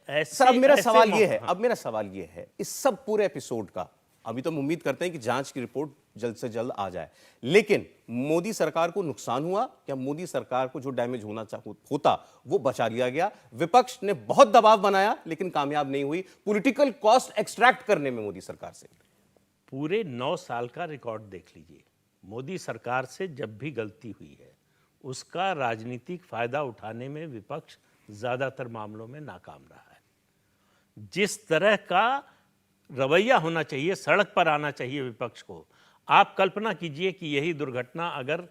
Sir अब मेरा सवाल ये है इस सब पूरे एपिसोड का, अभी तो हम उम्मीद करते हैं कि जांच की रिपोर्ट जल्द से जल्द आ जाए, लेकिन मोदी सरकार को नुकसान हुआ क्या? मोदी सरकार को जो डैमेज होता वो बचा लिया गया? विपक्ष ने बहुत दबाव बनाया लेकिन कामयाब नहीं हुई पॉलिटिकल कॉस्ट एक्सट्रैक्ट करने में मोदी सरकार से। पूरे 9 साल का रिकॉर्ड देख लीजिए, मोदी सरकार से जब भी गलती हुई है उसका राजनीतिक फायदा उठाने में विपक्ष ज्यादातर मामलों में नाकाम रहा है। जिस तरह का रवैया होना चाहिए, सड़क पर आना चाहिए विपक्ष को, आप कल्पना कीजिए कि यही दुर्घटना अगर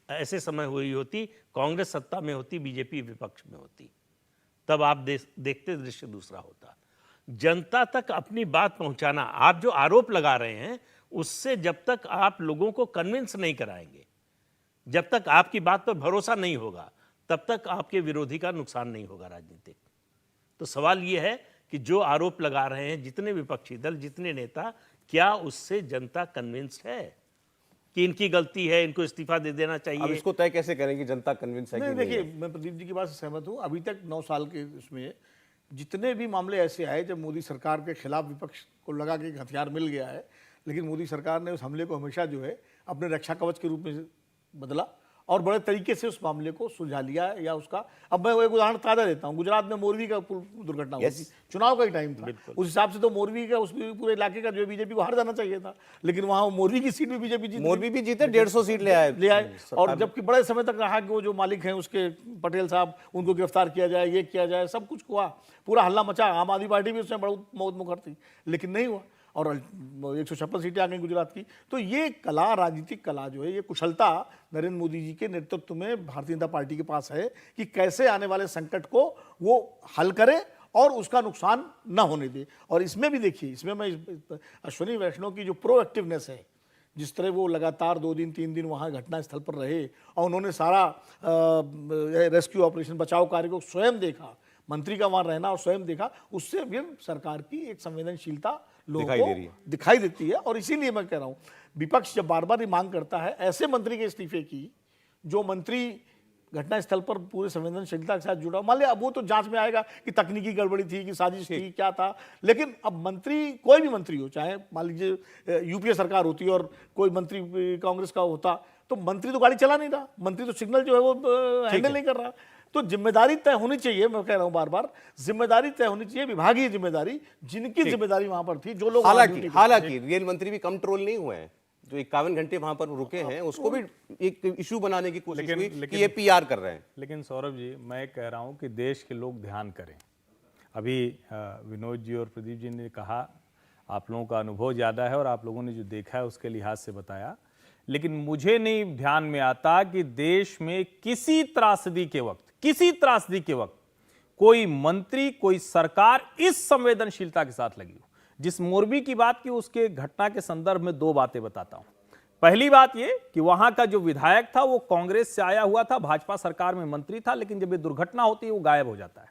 ऐसे समय हुई होती, कांग्रेस सत्ता में होती, बीजेपी विपक्ष में होती, तब आप देखते दृश्य दूसरा होता। जनता तक अपनी बात पहुंचाना, आप जो आरोप लगा रहे हैं उससे जब तक आप लोगों को कन्विंस नहीं कराएंगे, जब तक आपकी बात पर भरोसा नहीं होगा, तब तक आपके विरोधी का नुकसान नहीं होगा राजनीतिक। तो सवाल यह है कि जो आरोप लगा रहे हैं जितने विपक्षी दल, जितने नेता, क्या उससे जनता कन्विंस्ड है कि इनकी गलती है, इनको इस्तीफा दे देना चाहिए? अब इसको तय कैसे करें कि जनता कन्विंस है कि नहीं? देखिए, मैं प्रदीप जी की बात से सहमत हूं। अभी तक 9 साल के उसमें जितने भी मामले ऐसे आए जब मोदी सरकार के खिलाफ विपक्ष को लगा कि एक हथियार मिल गया है, लेकिन मोदी सरकार ने उस हमले को हमेशा जो है अपने रक्षा कवच के रूप में बदला और बड़े तरीके से उस मामले को सुलझा लिया है। या उसका, अब मैं एक उदाहरण ताज़ा देता हूँ, गुजरात में मोरवी का दुर्घटना हुई थी, चुनाव का ही टाइम था, उस हिसाब से तो मोरवी का, उस पूरे इलाके का जो है बीजेपी को हार जाना चाहिए था, लेकिन वहाँ मोरवी की सीट भी बीजेपी जीती, मोरवी भी जीते, 150 सीट ले आए। और जबकि बड़े समय तक रहा कि वो जो मालिक हैं उसके पटेल साहब, उनको गिरफ्तार किया जाए, ये किया जाए, सब कुछ हुआ, पूरा हल्ला मचा, आम आदमी पार्टी भी उसमें बहुत मौत मुखर थी, लेकिन नहीं हुआ और 156 सीटें आ गई गुजरात की। तो ये कला, राजनीतिक कला जो है, ये कुशलता नरेंद्र मोदी जी के नेतृत्व में भारतीय जनता पार्टी के पास है कि कैसे आने वाले संकट को वो हल करे और उसका नुकसान न होने दे। और इसमें भी देखिए, इसमें मैं अश्विनी वैष्णव की जो प्रोएक्टिवनेस है, जिस तरह वो लगातार 2 दिन 3 दिन वहाँ घटनास्थल पर रहे और उन्होंने सारा रेस्क्यू ऑपरेशन, बचाव कार्य को स्वयं देखा, मंत्री का वहाँ रहना और स्वयं देखा, उससे भी सरकार की एक संवेदनशीलता लोगों को दिखाई देती है। और इसीलिए मैं कह रहा हूँ, विपक्ष जब बार बार ये मांग करता है ऐसे मंत्री के इस्तीफे की जो मंत्री घटनास्थल पर पूरे संवेदनशीलता के साथ जुड़ा, मान लिया अब वो तो जांच में आएगा कि तकनीकी गड़बड़ी थी कि साजिश थी, क्या था, लेकिन अब मंत्री, कोई भी मंत्री हो, चाहे मान लीजिए यूपीए सरकार होती और कोई मंत्री कांग्रेस का होता, तो मंत्री तो गाड़ी चला नहीं रहा, मंत्री तो सिग्नल जो है वो हैंडल नहीं कर रहा। तो जिम्मेदारी तय होनी चाहिए, मैं कह रहा हूं बार बार, जिम्मेदारी तय होनी चाहिए, विभागीय जिम्मेदारी, जिनकी जिम्मेदारी वहां पर थी, जो लोग, हालांकि रेल मंत्री भी कम ट्रोल नहीं हुए हैं, जो 51 घंटे वहां पर रुके हैं, उसको भी एक इशू बनाने की कोशिश हुई कि ये पीआर कर रहे हैं। लेकिन सौरभ जी, मैं कह रहा हूं कि देश के लोग ध्यान करें। अभी विनोद जी और प्रदीप जी ने कहा आप लोगों का अनुभव ज़्यादा है और आप लोगों ने जो देखा है उसके लिहाज से बताया, लेकिन मुझे नहीं ध्यान में आता कि देश में किसी त्रासदी के वक्त कोई मंत्री, कोई सरकार इस संवेदनशीलता के साथ लगी हो। जिस मोरबी की बात की, उसके घटना के संदर्भ में 2 बातें बताता हूं। पहली बात यह कि वहां का जो विधायक था वो कांग्रेस से आया हुआ था, भाजपा सरकार में मंत्री था, लेकिन जब ये दुर्घटना होती है वो गायब हो जाता है।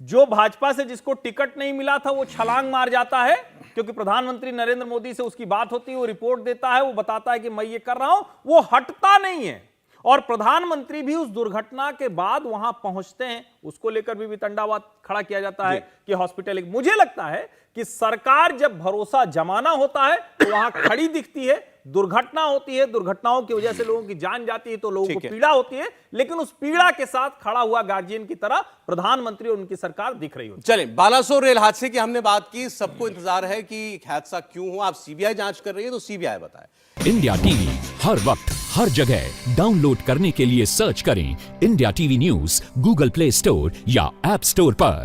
जो भाजपा से जिसको टिकट नहीं मिला था वो छलांग मार जाता है, क्योंकि प्रधानमंत्री नरेंद्र मोदी से उसकी बात होती है, वो रिपोर्ट देता है, वो बताता है कि मैं ये कर रहा हूं, वो हटता नहीं है। और प्रधानमंत्री भी उस दुर्घटना के बाद वहां पहुंचते हैं, उसको लेकर भी वितंडावाद खड़ा किया जाता है कि हॉस्पिटल। मुझे लगता है कि सरकार जब भरोसा जमाना होता है तो वहां खड़ी दिखती है, दुर्घटना होती है, दुर्घटनाओं की वजह से लोगों की जान जाती है तो लोगों को पीड़ा होती है, लेकिन उस पीड़ा के साथ खड़ा हुआ गार्जियन की तरह प्रधानमंत्री और उनकी सरकार दिख रही होती है। चलें, बालासोर रेल हादसे की हमने बात की, सबको इंतजार है कि हादसा क्यों हुआ। आप सीबीआई जांच कर रही है तो सीबीआई बताए। इंडिया टीवी हर वक्त हर जगह डाउनलोड करने के लिए सर्च करें India TV news Google play store या ऐप स्टोर पर।